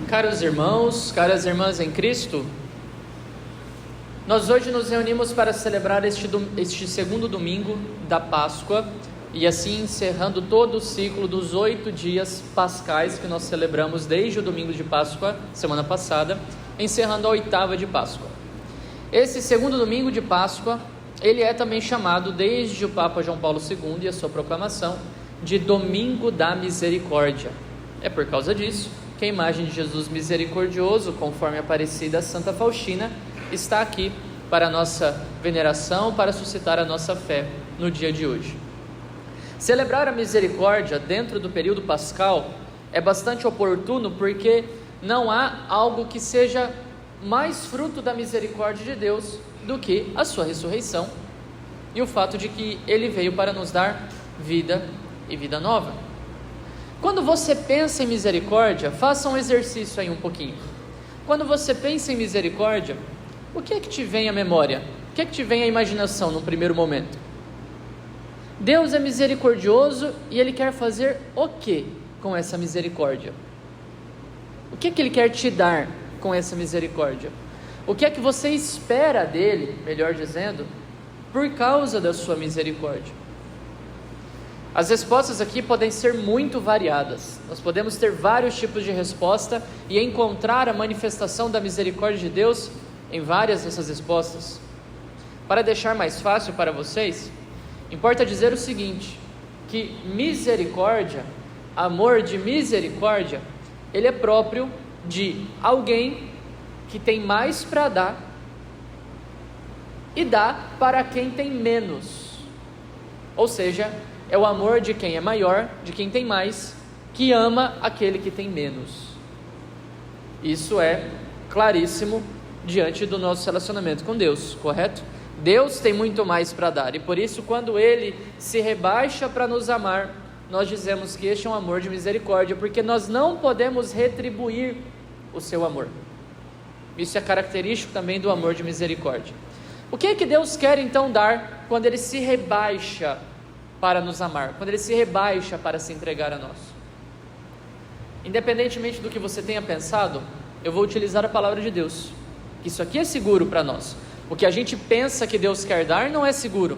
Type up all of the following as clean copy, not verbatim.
Caros irmãos, caras irmãs em Cristo, nós hoje nos reunimos para celebrar este segundo domingo da Páscoa e assim encerrando todo o ciclo dos 8 dias pascais que nós celebramos desde o domingo de Páscoa, semana passada, encerrando a 8ª de Páscoa. Esse segundo domingo de Páscoa, ele é também chamado, desde o Papa João Paulo II e a sua proclamação, de Domingo da Misericórdia. É por causa disso que a imagem de Jesus misericordioso, conforme Aparecida Santa Faustina, está aqui para a nossa veneração, para suscitar a nossa fé no dia de hoje. Celebrar a misericórdia dentro do período pascal é bastante oportuno, porque não há algo que seja mais fruto da misericórdia de Deus do que a sua ressurreição e o fato de que Ele veio para nos dar vida e vida nova. Quando você pensa em misericórdia, faça um exercício aí um pouquinho. Quando você pensa em misericórdia, o que é que te vem à memória? O que é que te vem à imaginação no primeiro momento? Deus é misericordioso e Ele quer fazer o que com essa misericórdia? O que é que Ele quer te dar com essa misericórdia? O que é que você espera dEle, melhor dizendo, por causa da sua misericórdia? As respostas aqui podem ser muito variadas. Nós podemos ter vários tipos de resposta e encontrar a manifestação da misericórdia de Deus em várias dessas respostas. Para deixar mais fácil para vocês, importa dizer o seguinte, que misericórdia, amor de misericórdia, ele é próprio de alguém que tem mais para dar e dá para quem tem menos. Ou seja, é o amor de quem é maior, de quem tem mais, que ama aquele que tem menos. Isso é claríssimo diante do nosso relacionamento com Deus, correto? Deus tem muito mais para dar, e por isso quando Ele se rebaixa para nos amar, nós dizemos que este é um amor de misericórdia, porque nós não podemos retribuir o seu amor. Isso é característico também do amor de misericórdia. O que é que Deus quer então dar quando Ele se rebaixa para nos amar, quando Ele se rebaixa para se entregar a nós? Independentemente do que você tenha pensado, eu vou utilizar a palavra de Deus. Isso aqui é seguro para nós. O que a gente pensa que Deus quer dar não é seguro,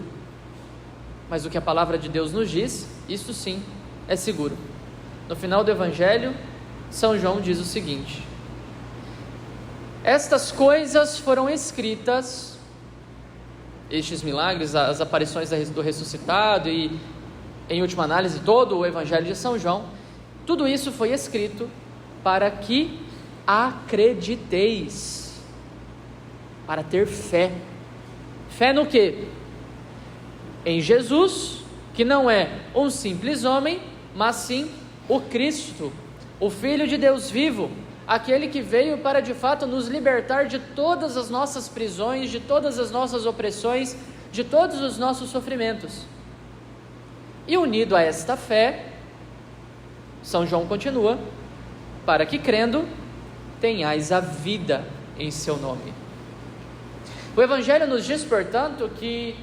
mas o que a palavra de Deus nos diz, isso sim é seguro. No final do Evangelho, São João diz o seguinte: estas coisas foram escritas, estes milagres, as aparições do ressuscitado e, em última análise, todo o Evangelho de São João, tudo isso foi escrito para que acrediteis, para ter fé. Fé no quê? Em Jesus, que não é um simples homem, mas sim o Cristo, o Filho de Deus vivo, aquele que veio para de fato nos libertar de todas as nossas prisões, de todas as nossas opressões, de todos os nossos sofrimentos. E unido a esta fé, São João continua, para que crendo, tenhais a vida em seu nome. O Evangelho nos diz, portanto, que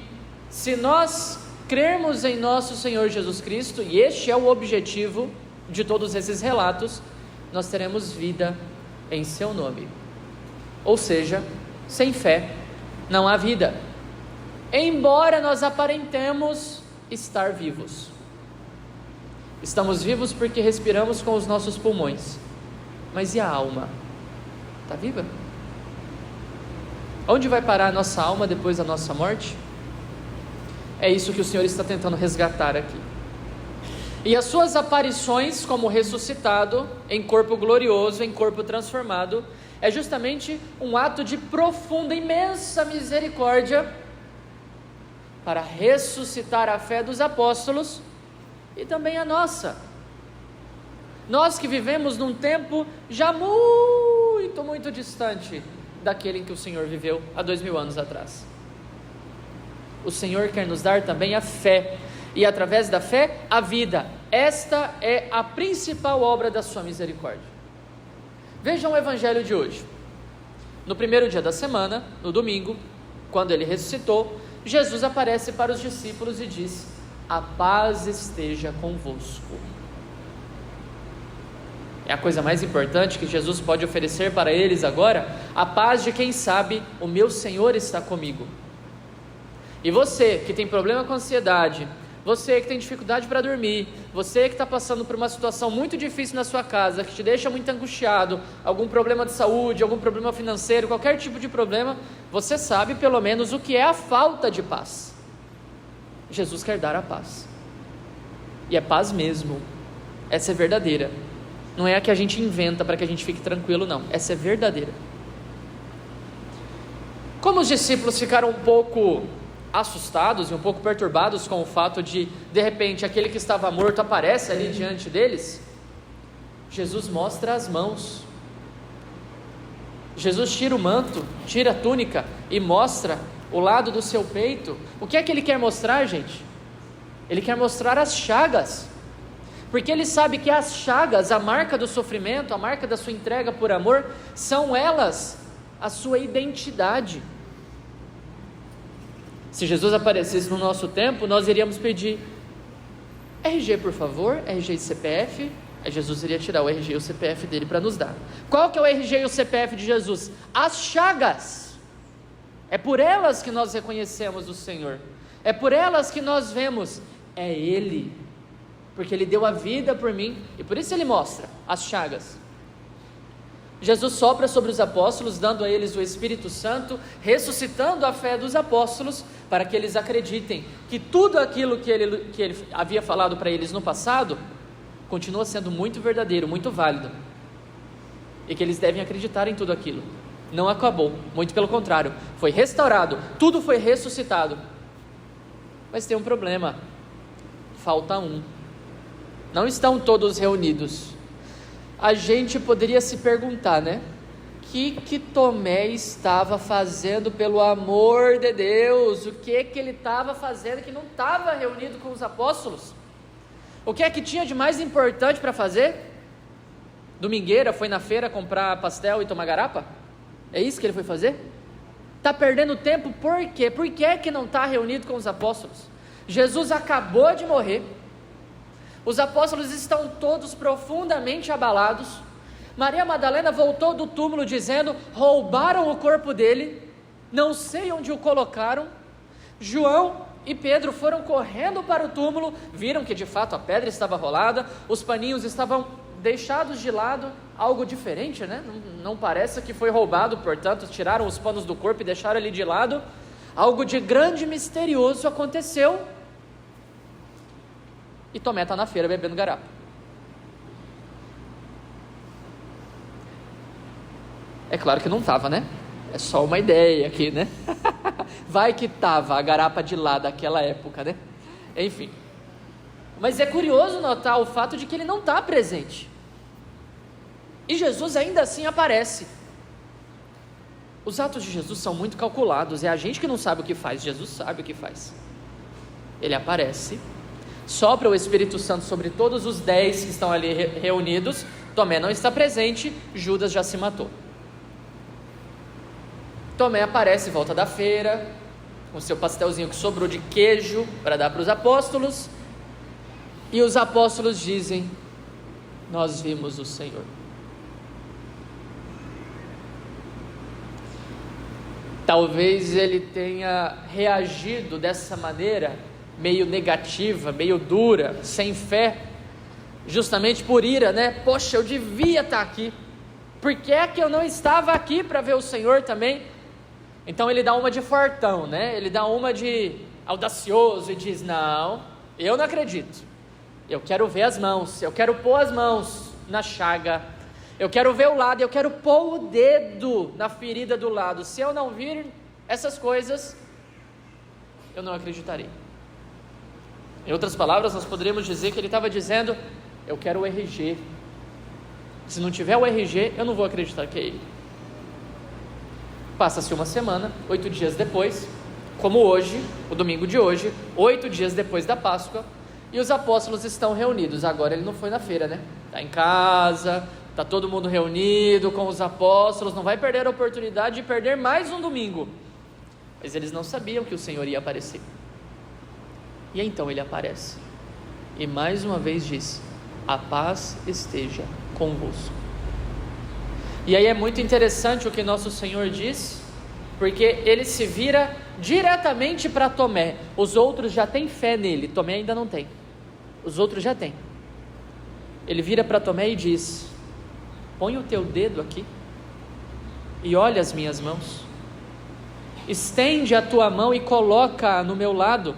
se nós crermos em nosso Senhor Jesus Cristo, e este é o objetivo de todos esses relatos, nós teremos vida em seu nome. Ou seja, sem fé não há vida, embora nós aparentemos estar vivos. Estamos vivos porque respiramos com os nossos pulmões, mas e a alma? Está viva? Onde vai parar a nossa alma depois da nossa morte? É isso que o Senhor está tentando resgatar aqui. E as suas aparições como ressuscitado, em corpo glorioso, em corpo transformado, é justamente um ato de profunda, imensa misericórdia para ressuscitar a fé dos apóstolos e também a nossa. Nós que vivemos num tempo já muito, muito distante daquele em que o Senhor viveu há 2000 anos atrás. O Senhor quer nos dar também a fé, e através da fé, a vida. Esta é a principal obra da sua misericórdia. Vejam o Evangelho de hoje. No primeiro dia da semana, no domingo, quando Ele ressuscitou, Jesus aparece para os discípulos e diz: a paz esteja convosco. é a coisa mais importante que Jesus pode oferecer para eles agora, a paz de quem sabe, o meu Senhor está comigo. E você que tem problema com ansiedade, você que tem dificuldade para dormir, você que está passando por uma situação muito difícil na sua casa, que te deixa muito angustiado, algum problema de saúde, algum problema financeiro, qualquer tipo de problema, você sabe pelo menos o que é a falta de paz. Jesus quer dar a paz, e é paz mesmo, essa é verdadeira, não é a que a gente inventa para que a gente fique tranquilo, não, essa é verdadeira. Como os discípulos ficaram um pouco assustados e um pouco perturbados com o fato de repente, aquele que estava morto aparece ali diante deles, Jesus mostra as mãos. Jesus tira o manto, tira a túnica e mostra o lado do seu peito. O que é que ele quer mostrar, gente? Ele quer mostrar as chagas, porque ele sabe que as chagas, a marca do sofrimento, a marca da sua entrega por amor, são elas a sua identidade. Se Jesus aparecesse no nosso tempo, nós iríamos pedir RG, por favor, RG e CPF. Aí Jesus iria tirar o RG e o CPF dele para nos dar. Qual que é o RG e o CPF de Jesus? As chagas. É por elas que nós reconhecemos o Senhor, é por elas que nós vemos, é Ele, porque Ele deu a vida por mim, e por isso Ele mostra as chagas. Jesus sopra sobre os apóstolos, dando a eles o Espírito Santo, ressuscitando a fé dos apóstolos, para que eles acreditem que tudo aquilo que ele havia falado para eles no passado, continua sendo muito verdadeiro, muito válido, e que eles devem acreditar em tudo aquilo. Não acabou, muito pelo contrário, foi restaurado, tudo foi ressuscitado. Mas tem um problema, falta um, não estão todos reunidos. A gente poderia se perguntar, né? O que Tomé estava fazendo, pelo amor de Deus? O que ele estava fazendo que não estava reunido com os apóstolos? O que é que tinha de mais importante para fazer? Domingueira, foi na feira comprar pastel e tomar garapa? É isso que ele foi fazer? Está perdendo tempo por quê? Por que é que não está reunido com os apóstolos? Jesus acabou de morrer. Os apóstolos estão todos profundamente abalados. Maria Madalena voltou do túmulo dizendo: roubaram o corpo dele, não sei onde o colocaram. João e Pedro foram correndo para o túmulo, viram que de fato a pedra estava rolada, os paninhos estavam deixados de lado, algo diferente, né? Não parece que foi roubado, portanto tiraram os panos do corpo e deixaram ele de lado. Algo de grande e misterioso aconteceu. E Tomé está na feira bebendo garapa. É claro que não estava, né? É só uma ideia aqui, né? Vai que estava a garapa de lá daquela época, né? Enfim. Mas é curioso notar o fato de que ele não está presente. E Jesus ainda assim aparece. Os atos de Jesus são muito calculados. É a gente que não sabe o que faz, Jesus sabe o que faz. Ele aparece, sopra o Espírito Santo sobre todos os 10 que estão ali reunidos. Tomé não está presente, Judas já se matou. Tomé aparece em volta da feira, com seu pastelzinho que sobrou de queijo para dar para os apóstolos, e os apóstolos dizem: nós vimos o Senhor. Talvez ele tenha reagido dessa maneira, meio negativa, meio dura, sem fé, justamente por ira, né? Poxa, eu devia estar aqui, por que é que eu não estava aqui para ver o Senhor também? Então ele dá uma de fortão, né? Ele dá uma de audacioso e diz: não, eu não acredito, eu quero ver as mãos, eu quero pôr as mãos na chaga, eu quero ver o lado, eu quero pôr o dedo na ferida do lado. Se eu não vir essas coisas, eu não acreditarei. Em outras palavras, nós poderíamos dizer que ele estava dizendo: eu quero o RG, se não tiver o RG, eu não vou acreditar que é ele. Passa-se uma semana, 8 dias depois, como hoje, o domingo de hoje, 8 dias depois da Páscoa, e os apóstolos estão reunidos. Agora ele não foi na feira, né? Está em casa, está todo mundo reunido com os apóstolos, não vai perder a oportunidade de perder mais um domingo. Mas eles não sabiam que o Senhor ia aparecer. E então ele aparece, e mais uma vez diz: a paz esteja convosco. E aí é muito interessante o que nosso Senhor diz, porque ele se vira diretamente para Tomé. Os outros já têm fé nele, Tomé ainda não tem. Os outros já têm. Ele vira para Tomé e diz: põe o teu dedo aqui e olha as minhas mãos. Estende a tua mão e coloca no meu lado,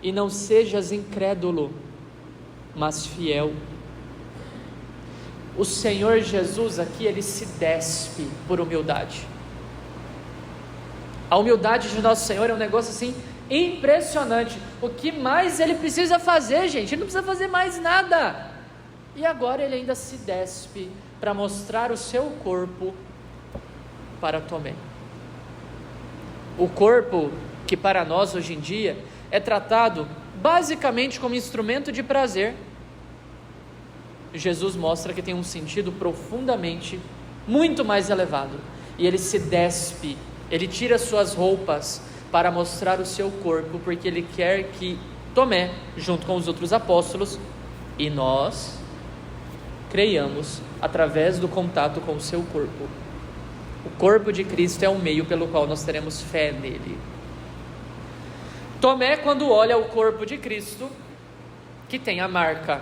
e não sejas incrédulo, mas fiel. O Senhor Jesus aqui, ele se despe por humildade. A humildade de nosso Senhor é um negócio assim impressionante. O que mais ele precisa fazer, gente? Ele não precisa fazer mais nada. E agora ele ainda se despe para mostrar o seu corpo para Tomé. O corpo que para nós hoje em dia é tratado basicamente como instrumento de prazer, Jesus mostra que tem um sentido profundamente, muito mais elevado. E ele se despe, ele tira suas roupas para mostrar o seu corpo, porque ele quer que Tomé, junto com os outros apóstolos, e nós, creiamos através do contato com o seu corpo. O corpo de Cristo é o meio pelo qual nós teremos fé nele. Tomé, quando olha o corpo de Cristo, que tem a marca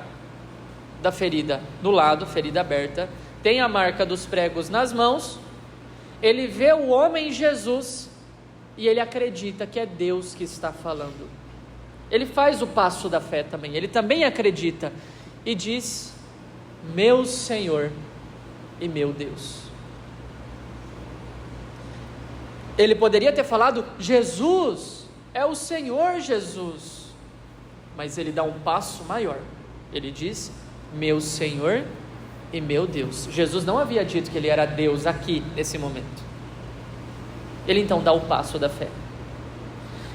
da ferida no lado, ferida aberta, tem a marca dos pregos nas mãos, ele vê o homem Jesus e ele acredita que é Deus que está falando. Ele faz o passo da fé também, ele também acredita e diz: meu Senhor e meu Deus. Ele poderia ter falado: Jesus, é o Senhor Jesus, mas ele dá um passo maior, ele diz: meu Senhor e meu Deus. Jesus não havia dito que ele era Deus aqui, nesse momento. Ele então dá o passo da fé.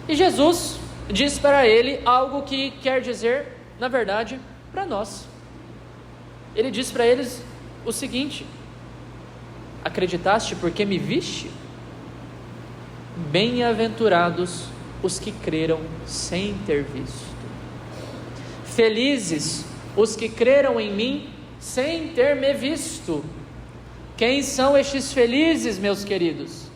E Jesus diz para ele algo que quer dizer, na verdade, para nós. Ele diz para eles o seguinte: acreditaste porque me viste? Bem-aventurados os que creram sem ter visto. Felizes os que creram em mim sem ter me visto. Quem são estes felizes, meus queridos?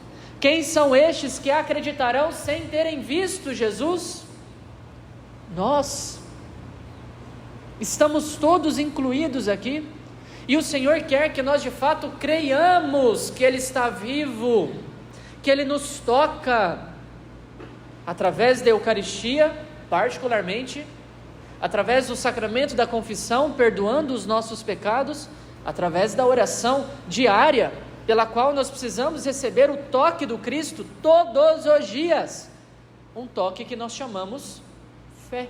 Quem são estes que acreditarão sem terem visto Jesus? Nós. Estamos todos incluídos aqui. E o Senhor quer que nós de fato creiamos que Ele está vivo, que Ele nos toca, através da Eucaristia, particularmente, através do sacramento da confissão, perdoando os nossos pecados, através da oração diária, pela qual nós precisamos receber o toque do Cristo todos os dias, um toque que nós chamamos fé.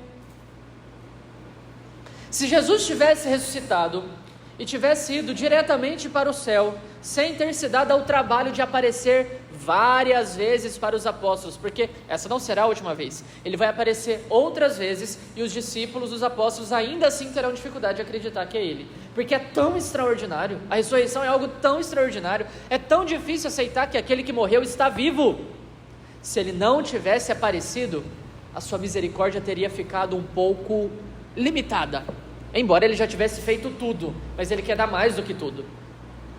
Se Jesus tivesse ressuscitado e tivesse ido diretamente para o céu, sem ter se dado ao trabalho de aparecer várias vezes para os apóstolos, porque essa não será a última vez, ele vai aparecer outras vezes, e os discípulos, os apóstolos, ainda assim terão dificuldade de acreditar que é ele, porque é tão extraordinário, a ressurreição é algo tão extraordinário, é tão difícil aceitar que aquele que morreu está vivo. Se ele não tivesse aparecido, a sua misericórdia teria ficado um pouco limitada, embora ele já tivesse feito tudo, mas ele quer dar mais do que tudo,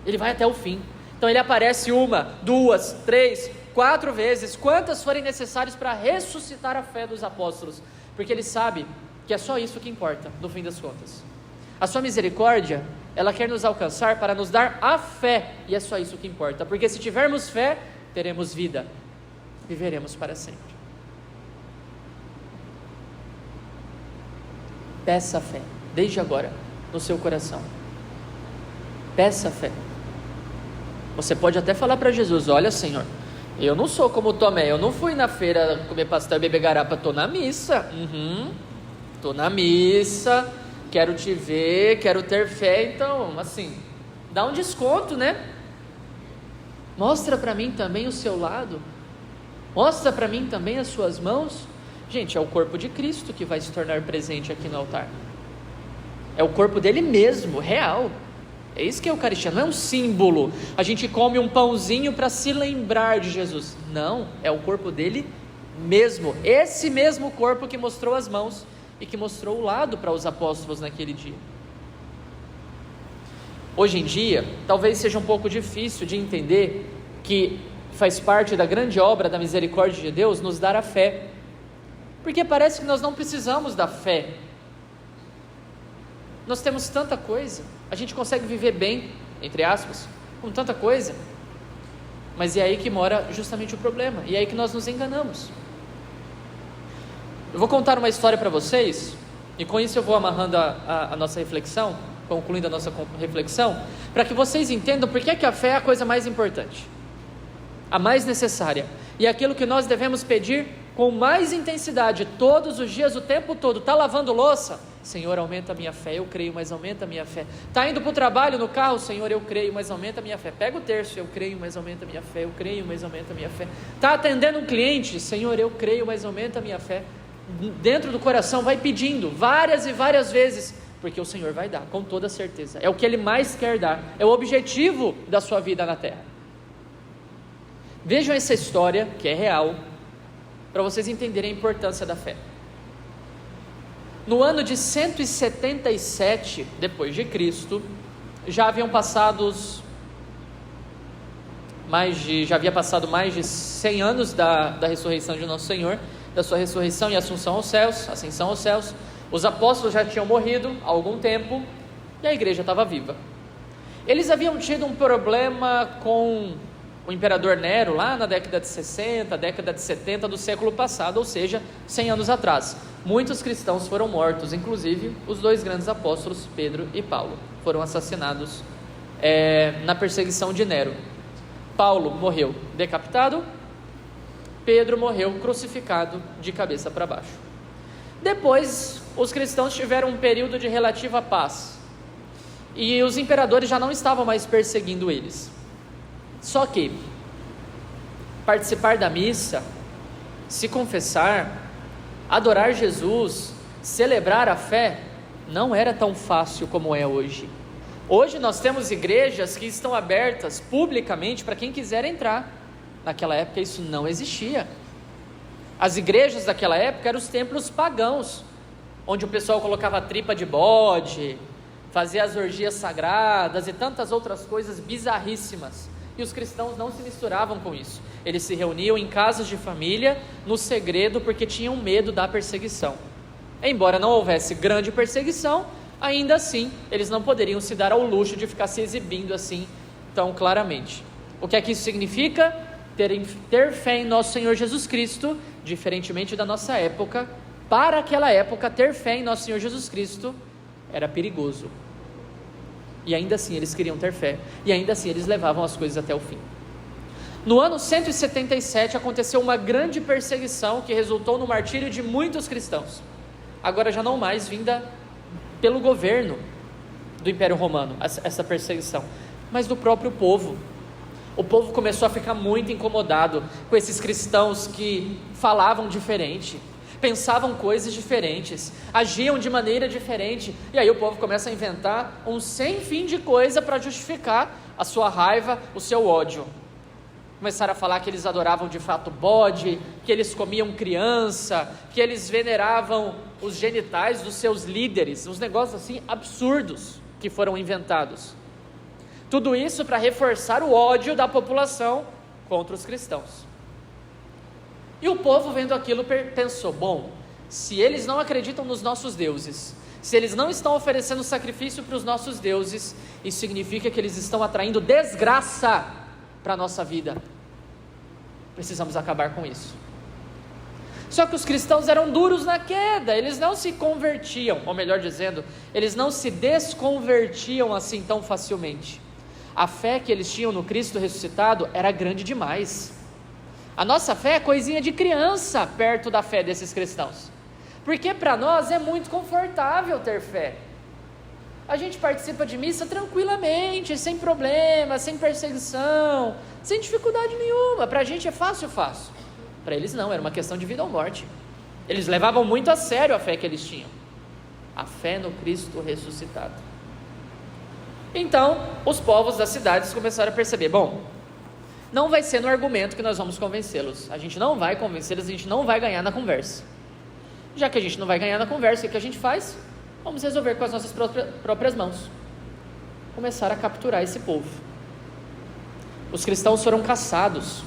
ele vai até o fim. Então ele aparece 1, 2, 3, 4 vezes, quantas forem necessárias para ressuscitar a fé dos apóstolos, porque ele sabe que é só isso que importa, no fim das contas. A sua misericórdia, ela quer nos alcançar para nos dar a fé, e é só isso que importa, porque se tivermos fé, teremos vida, viveremos para sempre. Peça fé, desde agora, no seu coração. Peça fé. Você pode até falar para Jesus: olha, Senhor, eu não sou como Tomé, eu não fui na feira comer pastel e beber garapa, estou na missa, estou na missa, quero te ver, quero ter fé, então, assim, dá um desconto, né? Mostra para mim também o seu lado, mostra para mim também as suas mãos. Gente, é o corpo de Cristo que vai se tornar presente aqui no altar, é o corpo dele mesmo, real. É isso que é a Eucaristia, não é um símbolo, a gente come um pãozinho para se lembrar de Jesus, não, é o corpo dele mesmo, esse mesmo corpo que mostrou as mãos e que mostrou o lado para os apóstolos naquele dia. Hoje em dia, talvez seja um pouco difícil de entender que faz parte da grande obra da misericórdia de Deus nos dar a fé, porque parece que nós não precisamos da fé. Nós temos tanta coisa, a gente consegue viver bem, entre aspas, com tanta coisa, mas é aí que mora justamente o problema, e é aí que nós nos enganamos. Eu vou contar uma história para vocês, e com isso eu vou amarrando a nossa reflexão, concluindo a nossa reflexão, para que vocês entendam por que a fé é a coisa mais importante, a mais necessária, e aquilo que nós devemos pedir com mais intensidade, todos os dias, o tempo todo. Está lavando louça? Senhor, aumenta a minha fé, eu creio, mas aumenta a minha fé. Está indo para o trabalho no carro? Senhor, eu creio, mas aumenta a minha fé. Pega o terço, eu creio, mas aumenta a minha fé, eu creio, mas aumenta a minha fé. Está atendendo um cliente? Senhor, eu creio, mas aumenta a minha fé. Dentro do coração vai pedindo, várias e várias vezes, porque o Senhor vai dar, com toda certeza. É o que Ele mais quer dar, é o objetivo da sua vida na terra. Vejam essa história, que é real, para vocês entenderem a importância da fé. No ano de 177 depois de Cristo, já havia passado mais de 100 anos da ressurreição de Nosso Senhor, da sua ressurreição e ascensão aos céus. Os apóstolos já tinham morrido há algum tempo e a igreja estava viva. Eles haviam tido um problema com o imperador Nero lá na década de 60, década de 70 do século passado, ou seja, 100 anos atrás. Muitos cristãos foram mortos, inclusive os dois grandes apóstolos, Pedro e Paulo, foram assassinados na perseguição de Nero. Paulo morreu decapitado, Pedro morreu crucificado de cabeça para baixo. Depois, os cristãos tiveram um período de relativa paz, e os imperadores já não estavam mais perseguindo eles. Só que participar da missa, se confessar, adorar Jesus, celebrar a fé, não era tão fácil como é hoje. Hoje nós temos igrejas que estão abertas publicamente para quem quiser entrar. Naquela época isso não existia. As igrejas daquela época eram os templos pagãos, onde o pessoal colocava tripa de bode, fazia as orgias sagradas e tantas outras coisas bizarríssimas. E os cristãos não se misturavam com isso. Eles se reuniam em casas de família, no segredo, porque tinham medo da perseguição. Embora não houvesse grande perseguição, ainda assim, eles não poderiam se dar ao luxo de ficar se exibindo assim tão claramente. O que é que isso significa? Ter fé em nosso Senhor Jesus Cristo, diferentemente da nossa época. Para aquela época, ter fé em nosso Senhor Jesus Cristo era perigoso. E ainda assim eles queriam ter fé, e ainda assim eles levavam as coisas até o fim. No ano 177 aconteceu uma grande perseguição que resultou no martírio de muitos cristãos, agora já não mais vinda pelo governo do Império Romano, essa perseguição, mas do próprio povo. O povo começou a ficar muito incomodado com esses cristãos que falavam diferente, pensavam coisas diferentes, agiam de maneira diferente, e aí o povo começa a inventar um sem fim de coisa para justificar a sua raiva, o seu ódio. Começaram a falar que eles adoravam de fato bode, que eles comiam criança, que eles veneravam os genitais dos seus líderes, uns negócios assim absurdos que foram inventados. Tudo isso para reforçar o ódio da população contra os cristãos. E o povo, vendo aquilo, pensou: bom, se eles não acreditam nos nossos deuses, se eles não estão oferecendo sacrifício para os nossos deuses, isso significa que eles estão atraindo desgraça para a nossa vida. Precisamos acabar com isso. Só que os cristãos eram duros na queda, eles não se convertiam, ou melhor dizendo, eles não se desconvertiam assim tão facilmente. A fé que eles tinham no Cristo ressuscitado era grande demais. A nossa fé é coisinha de criança perto da fé desses cristãos, porque para nós é muito confortável ter fé. A gente participa de missa tranquilamente, sem problema, sem perseguição, sem dificuldade nenhuma. Para a gente é fácil. Para eles não, era uma questão de vida ou morte. Eles levavam muito a sério a fé que eles tinham, a fé no Cristo ressuscitado. Então, os povos das cidades começaram a perceber: bom, não vai ser no argumento que nós vamos convencê-los. A gente não vai convencê-los, a gente não vai ganhar na conversa. Já que a gente não vai ganhar na conversa, o que a gente faz? Vamos resolver com as nossas próprias mãos. começaram a capturar esse povo. Os cristãos foram caçados,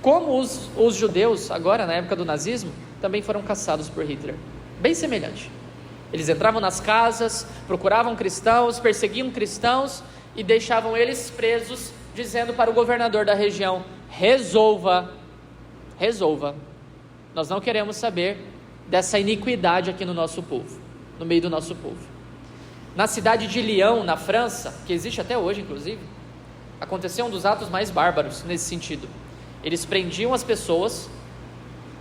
como os judeus, agora na época do nazismo, também foram caçados por Hitler, bem semelhante. Eles entravam nas casas, procuravam cristãos, perseguiam cristãos e deixavam eles presos, dizendo para o governador da região: resolva, nós não queremos saber dessa iniquidade aqui no nosso povo, no meio do nosso povo. Na cidade de Lyon, na França, que existe até hoje inclusive, aconteceu um dos atos mais bárbaros nesse sentido. Eles prendiam as pessoas,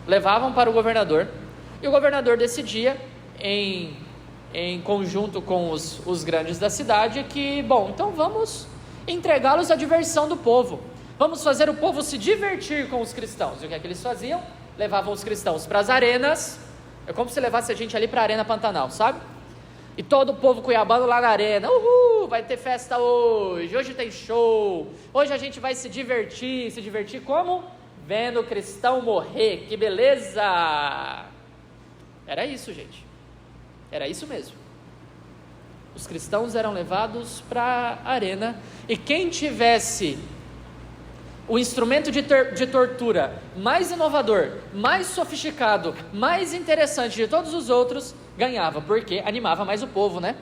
levavam para o governador, e o governador decidia, em conjunto com os grandes da cidade, que, bom, então vamos entregá-los à diversão do povo, vamos fazer o povo se divertir com os cristãos. E o que é que eles faziam? Levavam os cristãos para as arenas. É como se levasse a gente ali para a Arena Pantanal, sabe? E todo o povo cuiabano lá na arena: uhul, vai ter festa hoje tem show, hoje a gente vai se divertir como? Vendo o cristão morrer, que beleza! Era isso, gente, era isso mesmo. Os cristãos eram levados para a arena, e quem tivesse o instrumento de tortura mais inovador, mais sofisticado, mais interessante de todos os outros, ganhava, porque animava mais o povo, né?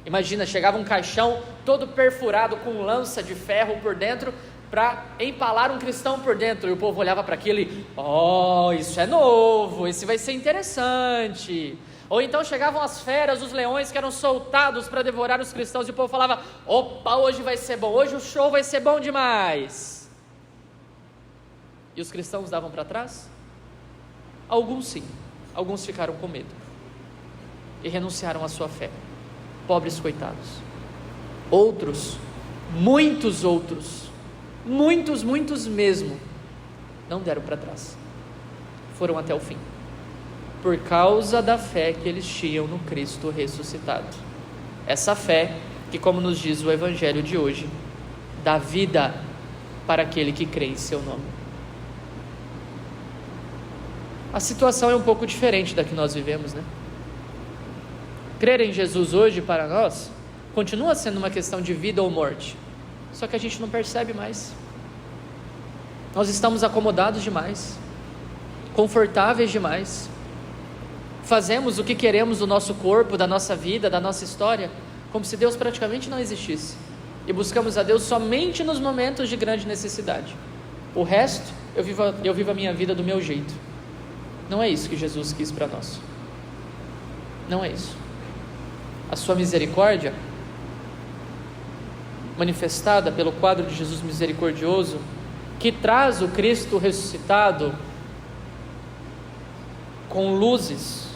Imagina, chegava um caixão todo perfurado com lança de ferro por dentro para empalar um cristão por dentro, e o povo olhava para aquilo e: oh, isso é novo, esse vai ser interessante. Ou então chegavam as feras, os leões que eram soltados para devorar os cristãos, e o povo falava: opa, hoje vai ser bom, hoje o show vai ser bom demais. E os cristãos davam para trás? Alguns sim, alguns ficaram com medo e renunciaram à sua fé, pobres coitados. Outros, muitos mesmo, não deram para trás, foram até o fim, por causa da fé que eles tinham no Cristo ressuscitado. Essa fé que, como nos diz o Evangelho de hoje, dá vida para aquele que crê em seu nome. A situação é um pouco diferente da que nós vivemos, né? Crer em Jesus hoje para nós continua sendo uma questão de vida ou morte, só que a gente não percebe mais. Nós estamos acomodados demais, confortáveis demais, fazemos o que queremos do nosso corpo, da nossa vida, da nossa história, como se Deus praticamente não existisse, e buscamos a Deus somente nos momentos de grande necessidade. O resto, eu vivo a minha vida do meu jeito. Não é isso que Jesus quis para nós, não é isso. A sua misericórdia, manifestada pelo quadro de Jesus misericordioso, que traz o Cristo ressuscitado com luzes,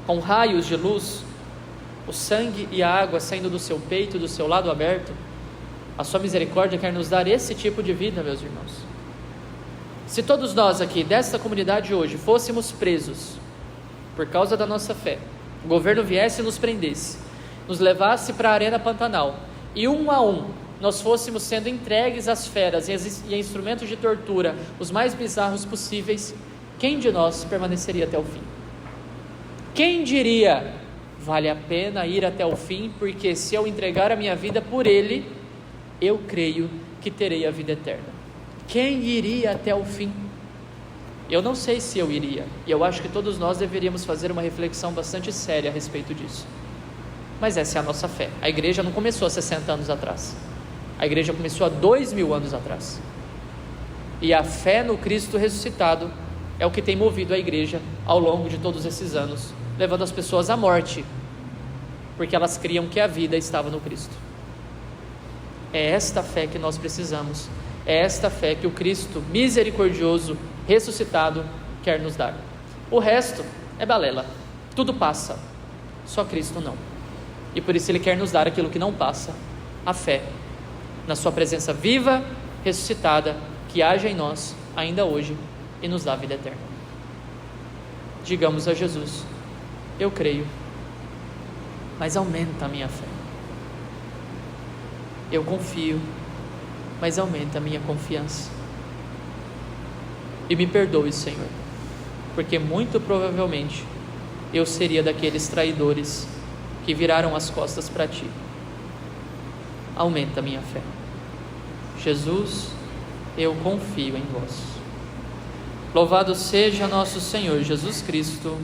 com raios de luz, o sangue e a água saindo do seu peito, do seu lado aberto. A sua misericórdia quer nos dar esse tipo de vida, meus irmãos. Se todos nós aqui desta comunidade hoje fôssemos presos por causa da nossa fé, o governo viesse e nos prendesse, nos levasse para a Arena Pantanal, e um a um nós fôssemos sendo entregues às feras e a instrumentos de tortura os mais bizarros possíveis, quem de nós permaneceria até o fim? Quem diria: vale a pena ir até o fim, porque se eu entregar a minha vida por Ele, eu creio que terei a vida eterna? Quem iria até o fim? Eu não sei se eu iria, e eu acho que todos nós deveríamos fazer uma reflexão bastante séria a respeito disso. Mas essa é a nossa fé. A igreja não começou há 60 anos atrás, a igreja começou há 2000 anos atrás, e a fé no Cristo ressuscitado é o que tem movido a igreja ao longo de todos esses anos, levando as pessoas à morte, porque elas criam que a vida estava no Cristo. É esta fé que nós precisamos, é esta fé que o Cristo misericordioso ressuscitado quer nos dar. O resto é balela, tudo passa, só Cristo não. E por isso Ele quer nos dar aquilo que não passa, a fé na sua presença viva, ressuscitada, que age em nós ainda hoje e nos dá a vida eterna. Digamos a Jesus: eu creio, mas aumenta a minha fé. Eu confio, mas aumenta a minha confiança. E me perdoe, Senhor, porque muito provavelmente eu seria daqueles traidores que viraram as costas para Ti. aumenta a minha fé. Jesus, eu confio em vós. Louvado seja nosso Senhor Jesus Cristo.